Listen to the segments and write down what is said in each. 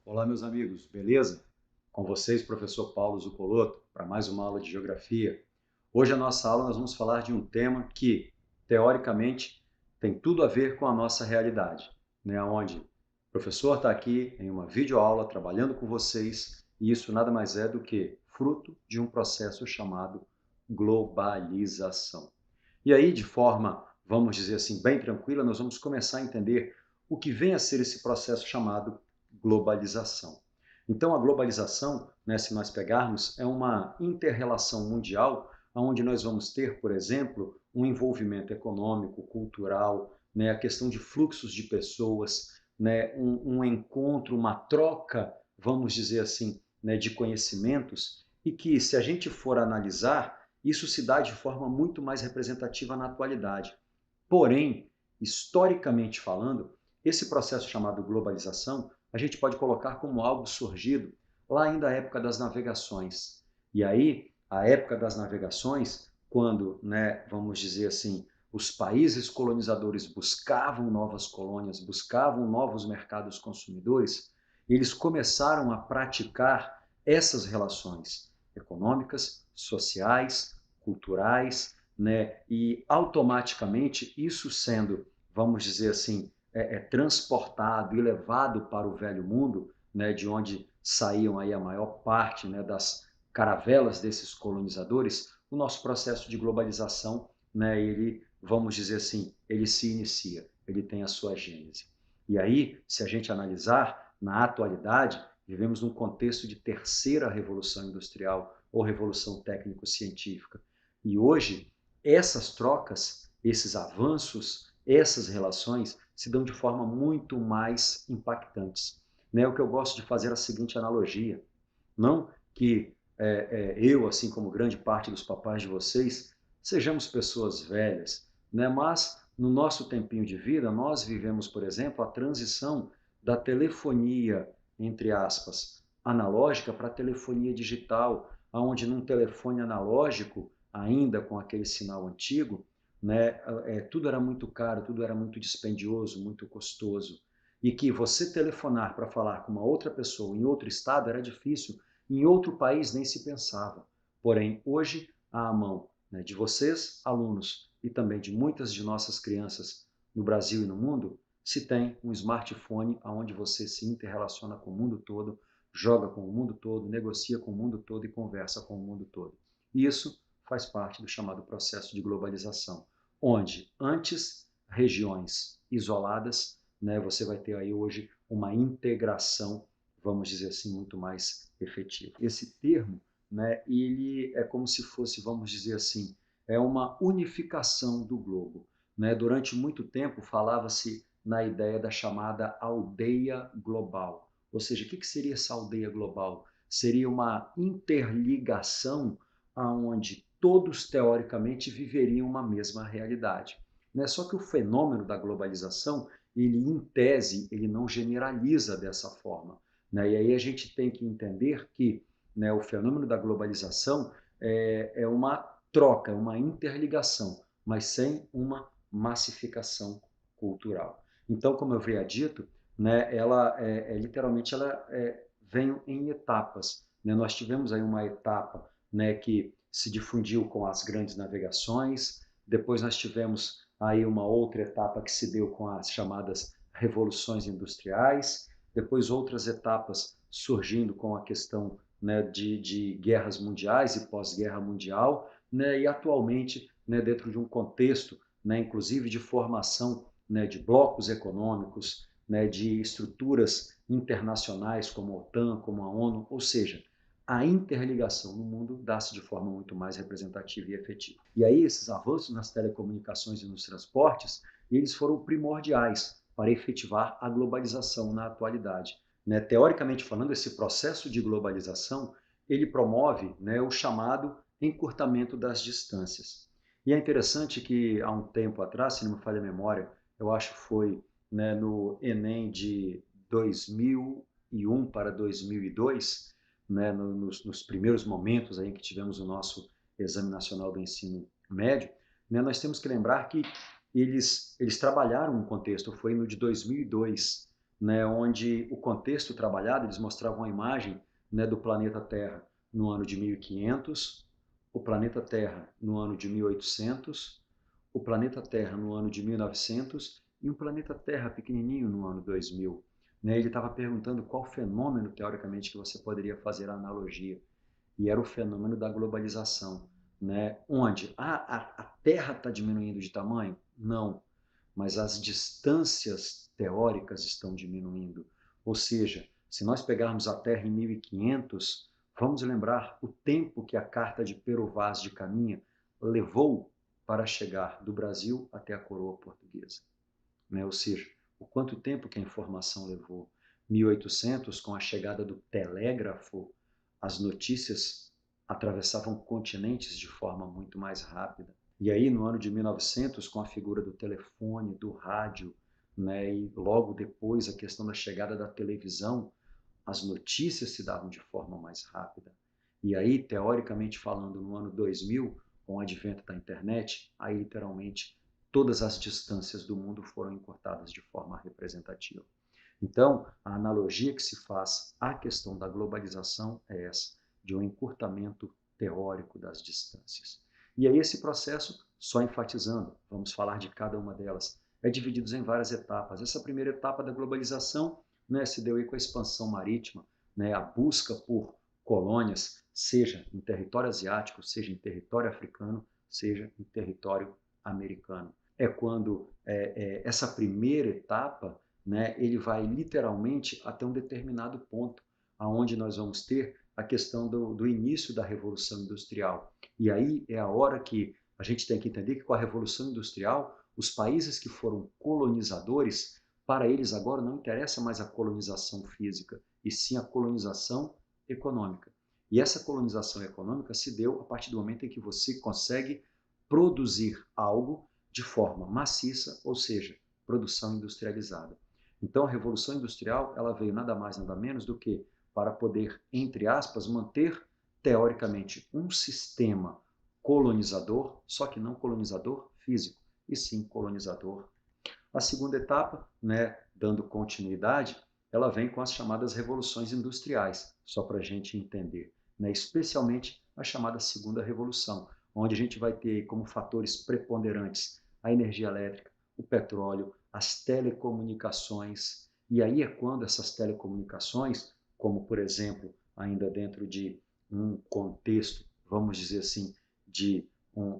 Olá, meus amigos, beleza? Com vocês, professor Paulo Zucoloto, para mais uma aula de Geografia. Hoje, a nossa aula, nós vamos falar de um tema que, teoricamente, tem tudo a ver com a nossa realidade, né? Onde o professor está aqui em uma videoaula, trabalhando com vocês, e isso nada mais é do que fruto de um processo chamado globalização. E aí, de forma, vamos dizer assim, bem tranquila, nós vamos começar a entender o que vem a ser esse processo chamado globalização. Então, a globalização, né, se nós pegarmos, é uma interrelação mundial onde nós vamos ter, por exemplo, um envolvimento econômico, cultural, né, a questão de fluxos de pessoas, né, um encontro, uma troca, vamos dizer assim, né, de conhecimentos, e que, se a gente for analisar, isso se dá de forma muito mais representativa na atualidade. Porém, historicamente falando, esse processo chamado globalização, a gente pode colocar como algo surgido lá ainda à época das navegações. E aí, a época das navegações, quando, né, vamos dizer assim, os países colonizadores buscavam novas colônias, buscavam novos mercados consumidores, eles começaram a praticar essas relações econômicas, sociais, culturais, né? E automaticamente isso sendo, vamos dizer assim, transportado e levado para o velho mundo, né? De onde saíam aí a maior parte, né? Das caravelas desses colonizadores, o nosso processo de globalização, né? Ele, vamos dizer assim, ele se inicia, ele tem a sua gênese. E aí, se a gente analisar, na atualidade, vivemos num contexto de terceira revolução industrial ou revolução técnico-científica. E hoje, essas trocas, esses avanços, essas relações se dão de forma muito mais impactantes. Né? O que eu gosto de fazer é a seguinte analogia: não que eu, assim como grande parte dos papais de vocês, sejamos pessoas velhas, né? Mas no nosso tempinho de vida, nós vivemos, por exemplo, a transição da telefonia, entre aspas, analógica para a telefonia digital, onde num telefone analógico, ainda com aquele sinal antigo, né, tudo era muito caro, tudo era muito dispendioso, muito custoso. E que você telefonar para falar com uma outra pessoa em outro estado era difícil, em outro país nem se pensava. Porém, hoje, à mão, né, de vocês, alunos, e também de muitas de nossas crianças no Brasil e no mundo, se tem um smartphone onde você se interrelaciona com o mundo todo, joga com o mundo todo, negocia com o mundo todo e conversa com o mundo todo. E isso faz parte do chamado processo de globalização, onde antes regiões isoladas, né, você vai ter aí hoje uma integração, vamos dizer assim, muito mais efetiva. Esse termo, né, ele é como se fosse, vamos dizer assim, é uma unificação do globo. Né? Durante muito tempo falava-se na ideia da chamada aldeia global. Ou seja, o que seria essa aldeia global? Seria uma interligação onde todos, teoricamente, viveriam uma mesma realidade. Né? Só que o fenômeno da globalização, ele, em tese, ele não generaliza dessa forma. Né? E aí a gente tem que entender que, né, o fenômeno da globalização é uma troca, uma interligação, mas sem uma massificação cultural. Então, como eu havia dito, né, ela literalmente vem em etapas. Né? Nós tivemos aí uma etapa, né, que se difundiu com as grandes navegações, depois nós tivemos aí uma outra etapa que se deu com as chamadas revoluções industriais, depois outras etapas surgindo com a questão, né, de guerras mundiais e pós-guerra mundial, né, e atualmente, né, dentro de um contexto, né, inclusive de formação, né, de blocos econômicos, né, de estruturas internacionais como a OTAN, como a ONU, ou seja, a interligação no mundo dá-se de forma muito mais representativa e efetiva. E aí esses avanços nas telecomunicações e nos transportes, eles foram primordiais para efetivar a globalização na atualidade. Né? Teoricamente falando, esse processo de globalização, ele promove, né, o chamado encurtamento das distâncias. E é interessante que há um tempo atrás, se não me falha a memória, eu acho que foi, né, no Enem de 2001 para 2002, né, nos primeiros momentos aí que tivemos o nosso Exame Nacional do Ensino Médio, né, nós temos que lembrar que eles trabalharam um contexto, foi no de 2002, né, onde o contexto trabalhado, eles mostravam a imagem, né, do planeta Terra no ano de 1500, o planeta Terra no ano de 1800, o planeta Terra no ano de 1900 e um planeta Terra pequenininho no ano 2000. Né? Ele estava perguntando qual fenômeno, teoricamente, que você poderia fazer a analogia. E era o fenômeno da globalização, né? Onde a Terra está diminuindo de tamanho? Não, mas as distâncias teóricas estão diminuindo. Ou seja, se nós pegarmos a Terra em 1500, vamos lembrar o tempo que a carta de Pero Vaz de Caminha levou para chegar do Brasil até a coroa portuguesa. Né? Ou seja, o quanto tempo que a informação levou. 1800, com a chegada do telégrafo, as notícias atravessavam continentes de forma muito mais rápida. E aí, no ano de 1900, com a figura do telefone, do rádio, né, e logo depois a questão da chegada da televisão, as notícias se davam de forma mais rápida. E aí, teoricamente falando, no ano 2000, com o advento da internet, aí literalmente todas as distâncias do mundo foram encurtadas de forma representativa. Então, a analogia que se faz à questão da globalização é essa, de um encurtamento teórico das distâncias. E aí esse processo, só enfatizando, vamos falar de cada uma delas, é dividido em várias etapas. Essa primeira etapa da globalização, né, se deu aí com a expansão marítima, né, a busca por colônias, seja em território asiático, seja em território africano, seja em território americano. É quando essa primeira etapa, né, ele vai literalmente até um determinado ponto, aonde nós vamos ter a questão do início da Revolução Industrial. E aí é a hora que a gente tem que entender que com a Revolução Industrial, os países que foram colonizadores, para eles agora não interessa mais a colonização física, e sim a colonização econômica. E essa colonização econômica se deu a partir do momento em que você consegue produzir algo de forma maciça, ou seja, produção industrializada. Então a Revolução Industrial, ela veio nada mais nada menos do que para poder, entre aspas, manter teoricamente um sistema colonizador, só que não colonizador físico, e sim colonizador. A segunda etapa, né, dando continuidade, ela vem com as chamadas revoluções industriais, só para a gente entender, né, especialmente a chamada segunda revolução, onde a gente vai ter como fatores preponderantes a energia elétrica, o petróleo, as telecomunicações, e aí é quando essas telecomunicações, como por exemplo, ainda dentro de um contexto, vamos dizer assim, de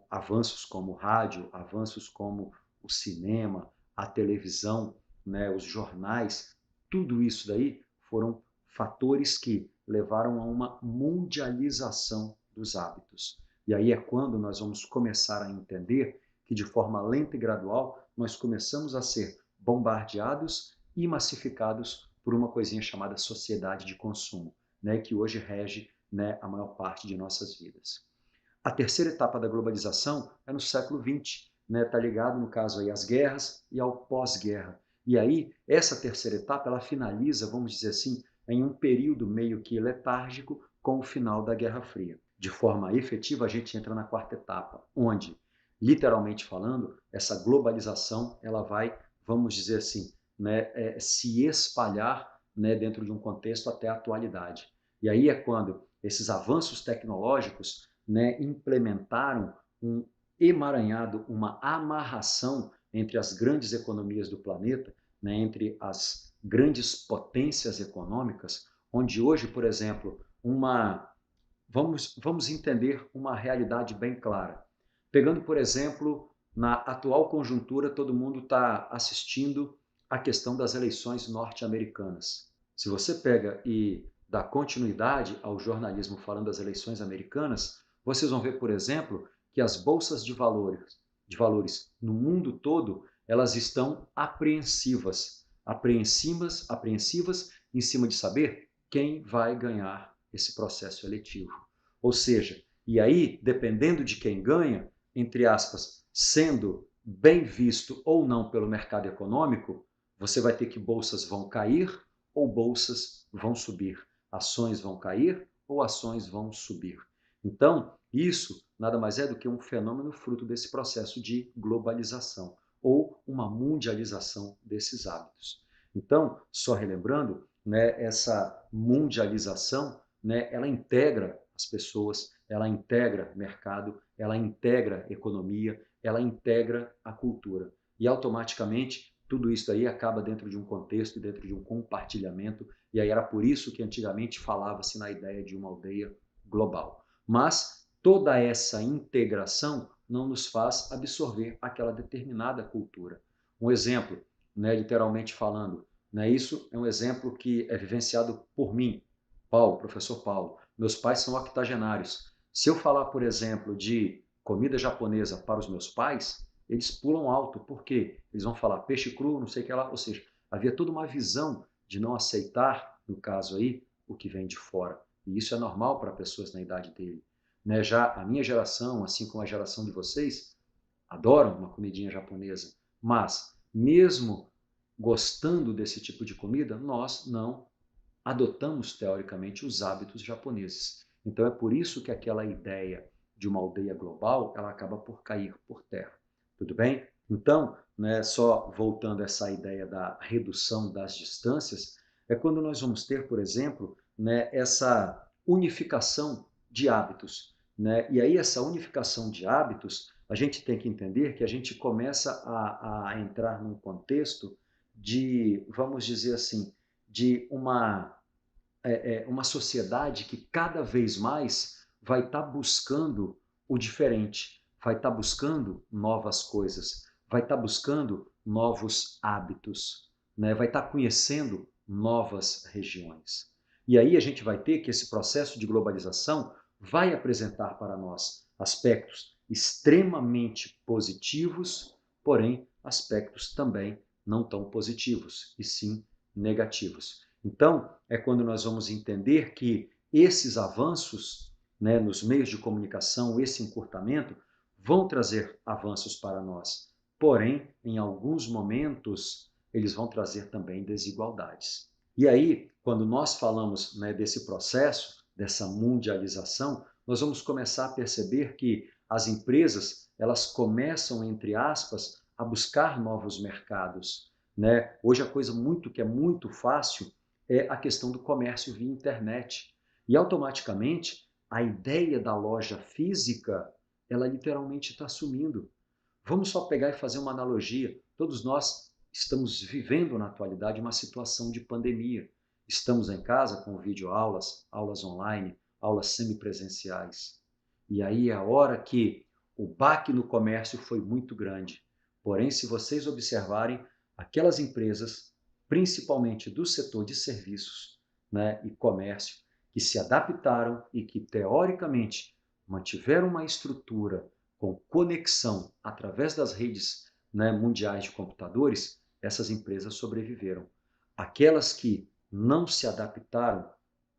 avanços como o rádio, avanços como o cinema, a televisão, né, os jornais, tudo isso daí foram fatores que levaram a uma mundialização dos hábitos. E aí é quando nós vamos começar a entender que de forma lenta e gradual nós começamos a ser bombardeados e massificados por uma coisinha chamada sociedade de consumo, né, que hoje rege, né, a maior parte de nossas vidas. A terceira etapa da globalização é no século XX, né? Está ligado, no caso, aí, às guerras e ao pós-guerra. E aí, essa terceira etapa, ela finaliza, vamos dizer assim, em um período meio que letárgico com o final da Guerra Fria. De forma efetiva, a gente entra na quarta etapa, onde, literalmente falando, essa globalização ela vai, vamos dizer assim, né, se espalhar, né, dentro de um contexto até a atualidade. E aí é quando esses avanços tecnológicos, né, implementaram um emaranhado, uma amarração entre as grandes economias do planeta, né, entre as grandes potências econômicas, onde hoje, por exemplo, vamos entender uma realidade bem clara. Pegando, por exemplo, na atual conjuntura, todo mundo está assistindo a questão das eleições norte-americanas. Se você pega e dá continuidade ao jornalismo falando das eleições americanas, vocês vão ver, por exemplo, que as bolsas de valores no mundo todo, elas estão apreensivas em cima de saber quem vai ganhar esse processo eletivo. Ou seja, e aí, dependendo de quem ganha, entre aspas, sendo bem visto ou não pelo mercado econômico, você vai ter que bolsas vão cair ou bolsas vão subir. Ações vão cair ou ações vão subir. Então, isso nada mais é do que um fenômeno fruto desse processo de globalização ou uma mundialização desses hábitos. Então, só relembrando, né, essa mundialização, né, ela integra as pessoas, ela integra mercado, ela integra economia, ela integra a cultura. E automaticamente tudo isso aí acaba dentro de um contexto, dentro de um compartilhamento, e aí era por isso que antigamente falava-se na ideia de uma aldeia global. Mas toda essa integração não nos faz absorver aquela determinada cultura. Um exemplo, né, literalmente falando, né, isso é um exemplo que é vivenciado por mim, Paulo, professor Paulo. Meus pais são octogenários. Se eu falar, por exemplo, de comida japonesa para os meus pais, eles pulam alto. Por quê? Eles vão falar peixe cru, não sei o que lá. Ou seja, havia toda uma visão de não aceitar, no caso aí, o que vem de fora. E isso é normal para pessoas na idade dele. Né? Já a minha geração, assim como a geração de vocês, adoram uma comidinha japonesa. Mas, mesmo gostando desse tipo de comida, nós não adotamos, teoricamente, os hábitos japoneses. Então é por isso que aquela ideia de uma aldeia global, ela acaba por cair por terra. Tudo bem? Então, né, só voltando a essa ideia da redução das distâncias, é quando nós vamos ter, por exemplo, né, essa unificação de hábitos. Né? E aí essa unificação de hábitos, a gente tem que entender que a gente começa a entrar num contexto de, vamos dizer assim, de uma sociedade que cada vez mais vai estar buscando o diferente, vai estar buscando novas coisas, vai estar buscando novos hábitos, né? Vai estar conhecendo novas regiões. E aí a gente vai ter que esse processo de globalização vai apresentar para nós aspectos extremamente positivos, porém aspectos também não tão positivos, e sim negativos. Então, é quando nós vamos entender que esses avanços, né, nos meios de comunicação, esse encurtamento, vão trazer avanços para nós. Porém, em alguns momentos, eles vão trazer também desigualdades. E aí, quando nós falamos, né, desse processo, dessa mundialização, nós vamos começar a perceber que as empresas, elas começam, entre aspas, a buscar novos mercados. Né? Hoje a coisa que é muito fácil é a questão do comércio via internet. E automaticamente a ideia da loja física, ela literalmente está sumindo. Vamos só pegar e fazer uma analogia. Todos nós estamos vivendo na atualidade uma situação de pandemia. Estamos em casa com videoaulas, aulas online, aulas semipresenciais. E aí é a hora que o baque no comércio foi muito grande. Porém, se vocês observarem, aquelas empresas, principalmente do setor de serviços, né, e comércio, que se adaptaram e que, teoricamente, mantiveram uma estrutura com conexão através das redes, né, mundiais de computadores, essas empresas sobreviveram. Aquelas que não se adaptaram,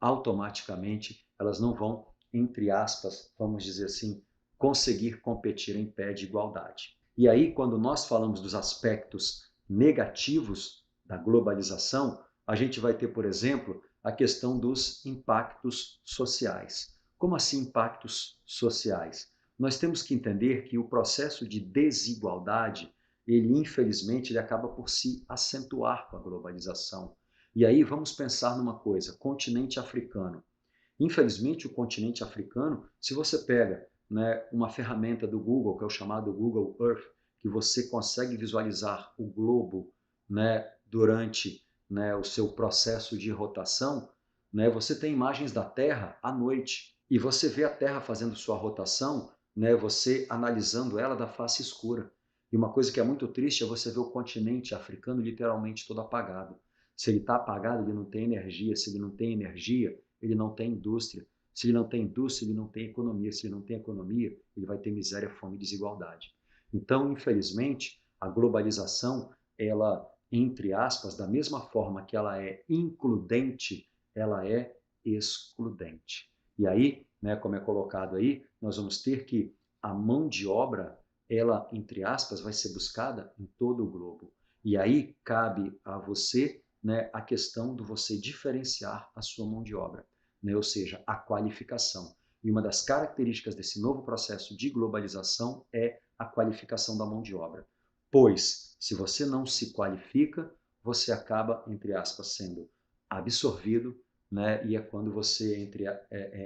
automaticamente elas não vão, entre aspas, vamos dizer assim, conseguir competir em pé de igualdade. E aí, quando nós falamos dos aspectos negativos da globalização, a gente vai ter, por exemplo, a questão dos impactos sociais. Como assim impactos sociais? Nós temos que entender que o processo de desigualdade, ele infelizmente, ele acaba por se acentuar com a globalização. E aí vamos pensar numa coisa, continente africano. Infelizmente, o continente africano, se você pega, né, uma ferramenta do Google, que é o chamado Google Earth, que você consegue visualizar o globo, né, durante, né, o seu processo de rotação, né, você tem imagens da Terra à noite e você vê a Terra fazendo sua rotação, né, você analisando ela da face escura. E uma coisa que é muito triste é você ver o continente africano literalmente todo apagado. Se ele está apagado, ele não tem energia. Se ele não tem energia, ele não tem indústria. Se ele não tem indústria, ele não tem economia. Se ele não tem economia, ele vai ter miséria, fome e desigualdade. Então, infelizmente, a globalização, ela, entre aspas, da mesma forma que ela é includente, ela é excludente. E aí, né, como é colocado aí, nós vamos ter que a mão de obra, ela, entre aspas, vai ser buscada em todo o globo. E aí cabe a você, né, a questão de você diferenciar a sua mão de obra, né, ou seja, a qualificação. E uma das características desse novo processo de globalização é a qualificação da mão de obra. Pois, se você não se qualifica, você acaba, entre aspas, sendo absorvido, né? E é quando você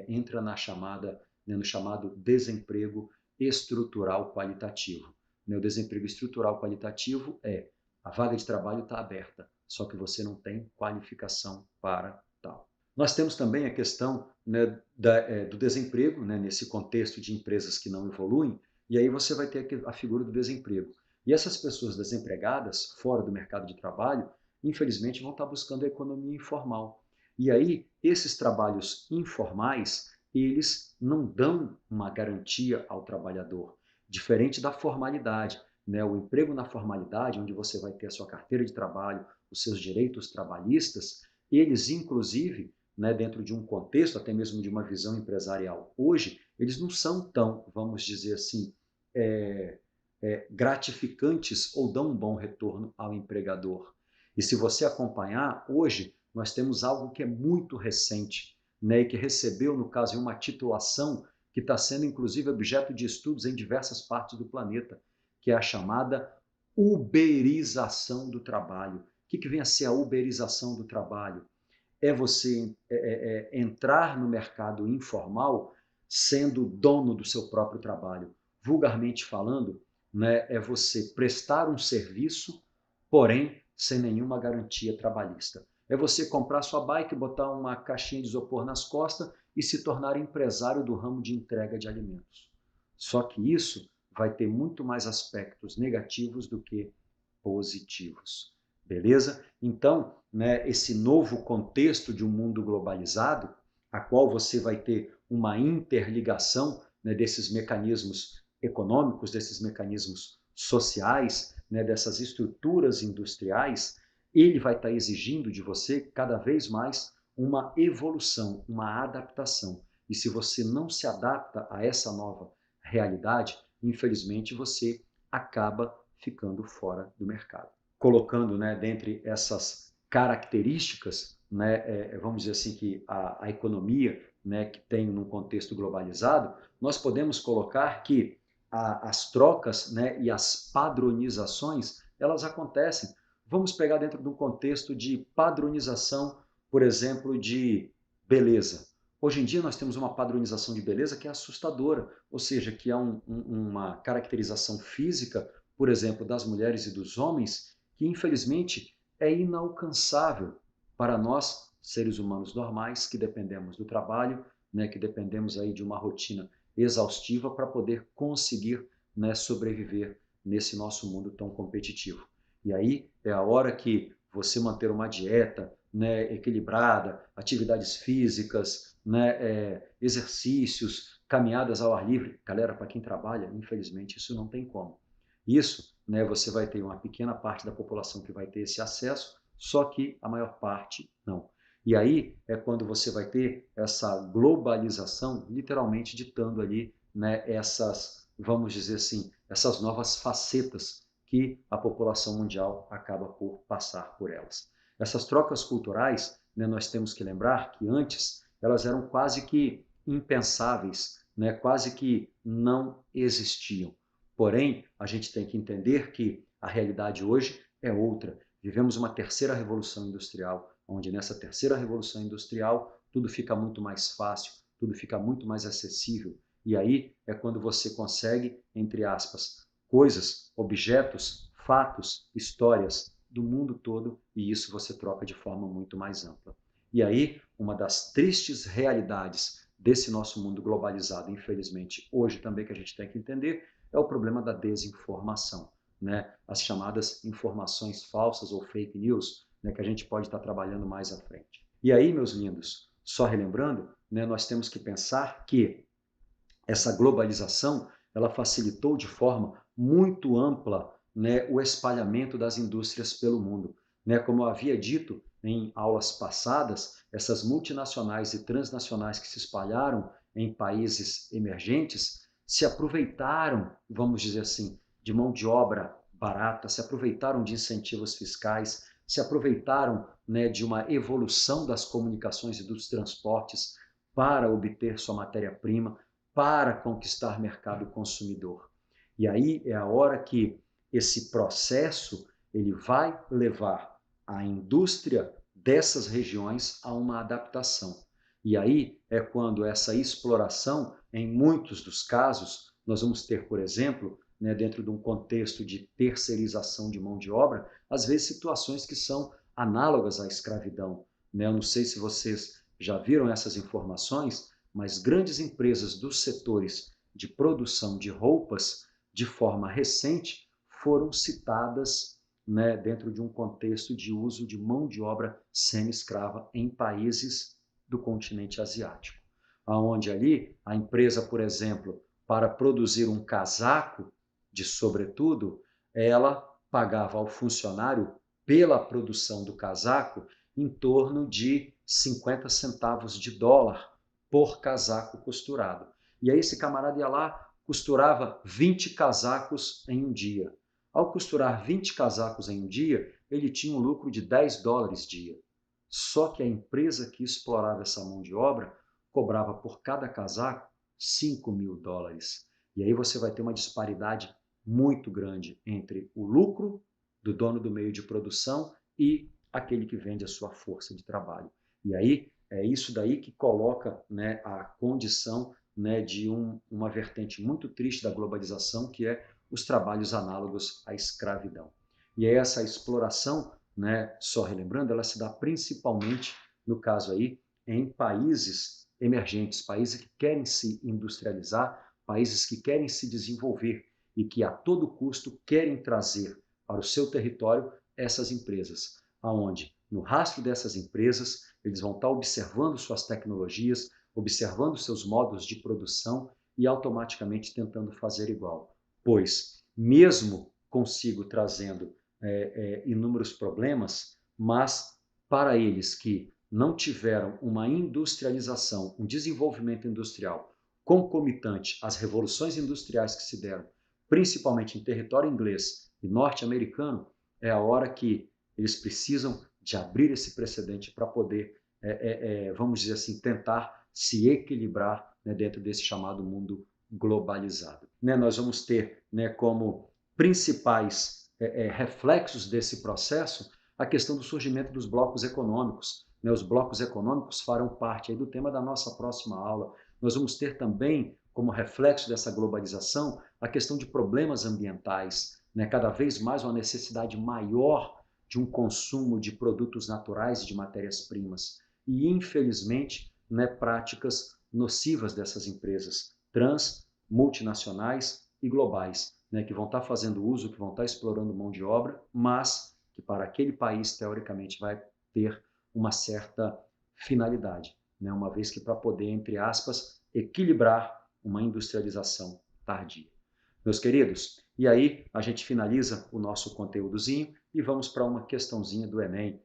entra no chamado desemprego estrutural qualitativo. O desemprego estrutural qualitativo é a vaga de trabalho está aberta, só que você não tem qualificação para tal. Nós temos também a questão, né, do desemprego, né, nesse contexto de empresas que não evoluem, e aí você vai ter a figura do desemprego. E essas pessoas desempregadas, fora do mercado de trabalho, infelizmente vão estar buscando a economia informal. E aí, esses trabalhos informais, eles não dão uma garantia ao trabalhador, diferente da formalidade. Né? O emprego na formalidade, onde você vai ter a sua carteira de trabalho, os seus direitos trabalhistas, eles, inclusive, né, dentro de um contexto, até mesmo de uma visão empresarial, hoje, eles não são tão, vamos dizer assim, gratificantes ou dão um bom retorno ao empregador. E se você acompanhar, hoje nós temos algo que é muito recente, né, e que recebeu, no caso, uma titulação que está sendo, inclusive, objeto de estudos em diversas partes do planeta, que é a chamada uberização do trabalho. O que vem a ser a uberização do trabalho? É você entrar no mercado informal sendo dono do seu próprio trabalho. Vulgarmente falando, né, é você prestar um serviço, porém sem nenhuma garantia trabalhista. É você comprar sua bike, botar uma caixinha de isopor nas costas e se tornar empresário do ramo de entrega de alimentos. Só que isso vai ter muito mais aspectos negativos do que positivos. Beleza? Então, né, esse novo contexto de um mundo globalizado, a qual você vai ter uma interligação, né, desses mecanismos econômicos, desses mecanismos sociais, né, dessas estruturas industriais, ele vai estar exigindo de você cada vez mais uma evolução, uma adaptação. E se você não se adapta a essa nova realidade, infelizmente você acaba ficando fora do mercado. Colocando, né, dentre essas características, né, vamos dizer assim, que a economia, né, que tem num contexto globalizado, nós podemos colocar que as trocas, né, e as padronizações, elas acontecem. Vamos pegar dentro de um contexto de padronização, por exemplo, de beleza. Hoje em dia nós temos uma padronização de beleza que é assustadora, ou seja, que há uma caracterização física, por exemplo, das mulheres e dos homens, que infelizmente é inalcançável para nós, seres humanos normais, que dependemos do trabalho, né, que dependemos aí de uma rotina exaustiva para poder conseguir, né, sobreviver nesse nosso mundo tão competitivo. E aí é a hora que você manter uma dieta, né, equilibrada, atividades físicas, né, exercícios, caminhadas ao ar livre. Galera, para quem trabalha, infelizmente isso não tem como. Isso, né, você vai ter uma pequena parte da população que vai ter esse acesso, só que a maior parte não. E aí é quando você vai ter essa globalização, literalmente ditando ali, né, essas, vamos dizer assim, essas novas facetas que a população mundial acaba por passar por elas. Essas trocas culturais, né, nós temos que lembrar que antes elas eram quase que impensáveis, né, quase que não existiam. Porém, a gente tem que entender que a realidade hoje é outra. Vivemos uma terceira revolução industrial, onde nessa terceira revolução industrial tudo fica muito mais fácil, tudo fica muito mais acessível. E aí é quando você consegue, entre aspas, coisas, objetos, fatos, histórias do mundo todo, e isso você troca de forma muito mais ampla. E aí, uma das tristes realidades desse nosso mundo globalizado, infelizmente, hoje também que a gente tem que entender, é o problema da desinformação, né? As chamadas informações falsas ou fake news, né, que a gente pode estar trabalhando mais à frente. E aí, meus lindos, só relembrando, né, nós temos que pensar que essa globalização ela facilitou de forma muito ampla, né, o espalhamento das indústrias pelo mundo. Né? Como eu havia dito em aulas passadas, essas multinacionais e transnacionais que se espalharam em países emergentes se aproveitaram, vamos dizer assim, de mão de obra barata, se aproveitaram de incentivos fiscais, se aproveitaram, né, de uma evolução das comunicações e dos transportes para obter sua matéria-prima, para conquistar mercado consumidor. E aí é a hora que esse processo ele vai levar a indústria dessas regiões a uma adaptação. E aí é quando essa exploração, em muitos dos casos, nós vamos ter, por exemplo, né, dentro de um contexto de terceirização de mão de obra, às vezes situações que são análogas à escravidão. Né? Eu não sei se vocês já viram essas informações, mas grandes empresas dos setores de produção de roupas, de forma recente, foram citadas, né, dentro de um contexto de uso de mão de obra semi-escrava em países do continente asiático. Onde ali a empresa, por exemplo, para produzir um casaco de sobretudo, ela pagava ao funcionário pela produção do casaco em torno de 50 centavos de dólar por casaco costurado. E aí esse camarada ia lá, costurava 20 casacos em um dia. Ao costurar 20 casacos em um dia, ele tinha um lucro de 10 dólares dia. Só que a empresa que explorava essa mão de obra cobrava por cada casaco 5.000 dólares. E aí você vai ter uma disparidade muito grande entre o lucro do dono do meio de produção e aquele que vende a sua força de trabalho. E aí é isso daí que coloca, né, a condição, né, de uma vertente muito triste da globalização, que é os trabalhos análogos à escravidão. E aí essa exploração, né, só relembrando, ela se dá principalmente, no caso aí, em países emergentes, países que querem se industrializar, países que querem se desenvolver e que a todo custo querem trazer para o seu território essas empresas, aonde no rastro dessas empresas eles vão estar observando suas tecnologias, observando seus modos de produção e automaticamente tentando fazer igual. Pois, mesmo consigo trazendo inúmeros problemas, mas para eles que não tiveram uma industrialização, um desenvolvimento industrial concomitante às revoluções industriais que se deram, principalmente em território inglês e norte-americano, é a hora que eles precisam de abrir esse precedente para poder, vamos dizer assim, tentar se equilibrar, né, dentro desse chamado mundo globalizado. Né, nós vamos ter, né, como principais reflexos desse processo a questão do surgimento dos blocos econômicos. Né, os blocos econômicos farão parte aí do tema da nossa próxima aula. Nós vamos ter também, como reflexo dessa globalização, a questão de problemas ambientais, né, cada vez mais uma necessidade maior de um consumo de produtos naturais e de matérias-primas. E, infelizmente, né, práticas nocivas dessas empresas trans, multinacionais e globais, né, que vão estar fazendo uso, que vão estar explorando mão de obra, mas que para aquele país, teoricamente, vai ter uma certa finalidade, né, uma vez que para poder, entre aspas, equilibrar uma industrialização tardia. Meus queridos, e aí a gente finaliza o nosso conteúdozinho e vamos para uma questãozinha do Enem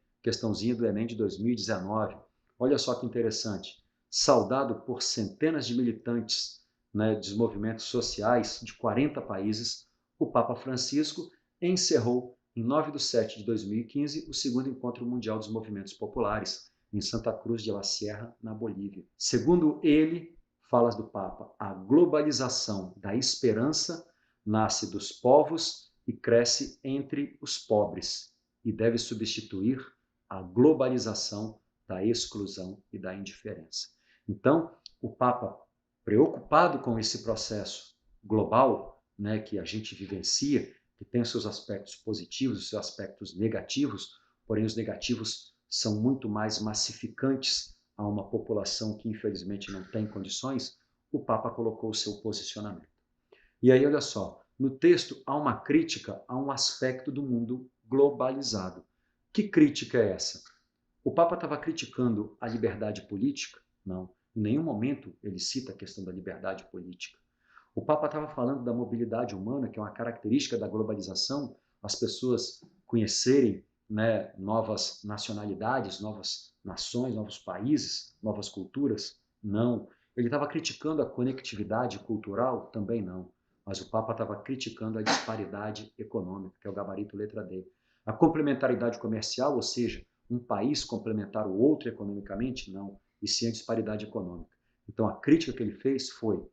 de 2019. Olha só que interessante. Saudado por centenas de militantes, né, dos movimentos sociais de 40 países, o Papa Francisco encerrou, em 9 de setembro de 2015, o segundo Encontro Mundial dos Movimentos Populares, em Santa Cruz de la Sierra, na Bolívia. Segundo ele, falas do Papa, a globalização da esperança nasce dos povos e cresce entre os pobres e deve substituir a globalização da exclusão e da indiferença. Então, o Papa, preocupado com esse processo global, né, que a gente vivencia, que tem os seus aspectos positivos, os seus aspectos negativos, porém os negativos são muito mais massificantes a uma população que infelizmente não tem condições, o Papa colocou o seu posicionamento. E aí, olha só, no texto há uma crítica a um aspecto do mundo globalizado. Que crítica é essa? O Papa estava criticando a liberdade política? Não. Em nenhum momento ele cita a questão da liberdade política. O Papa estava falando da mobilidade humana, que é uma característica da globalização, as pessoas conhecerem, né, novas nacionalidades, novas nações, novos países, novas culturas? Não. Ele estava criticando a conectividade cultural? Também não. Mas o Papa estava criticando a disparidade econômica, que é o gabarito letra D. A complementaridade comercial, ou seja, um país complementar o outro economicamente? Não. E sim a disparidade econômica. Então a crítica que ele fez foi,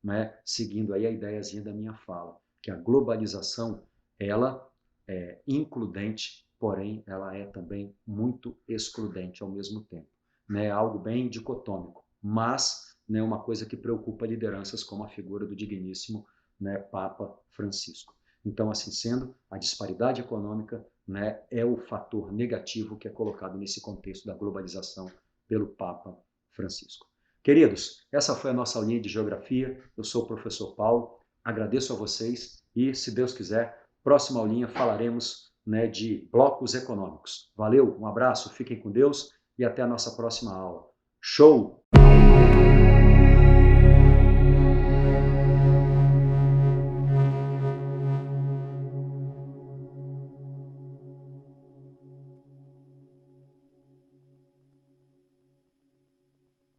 né, seguindo aí a ideiazinha da minha fala, que a globalização ela é includente porém ela é também muito excludente ao mesmo tempo. Né? Algo bem dicotômico, mas né, uma coisa que preocupa lideranças como a figura do digníssimo, né, Papa Francisco. Então, assim sendo, a disparidade econômica, né, é o fator negativo que é colocado nesse contexto da globalização pelo Papa Francisco. Queridos, essa foi a nossa aulinha de geografia. Eu sou o professor Paulo, agradeço a vocês e, se Deus quiser, próxima aulinha falaremos, né, de blocos econômicos. Valeu, um abraço, fiquem com Deus e até a nossa próxima aula. Show!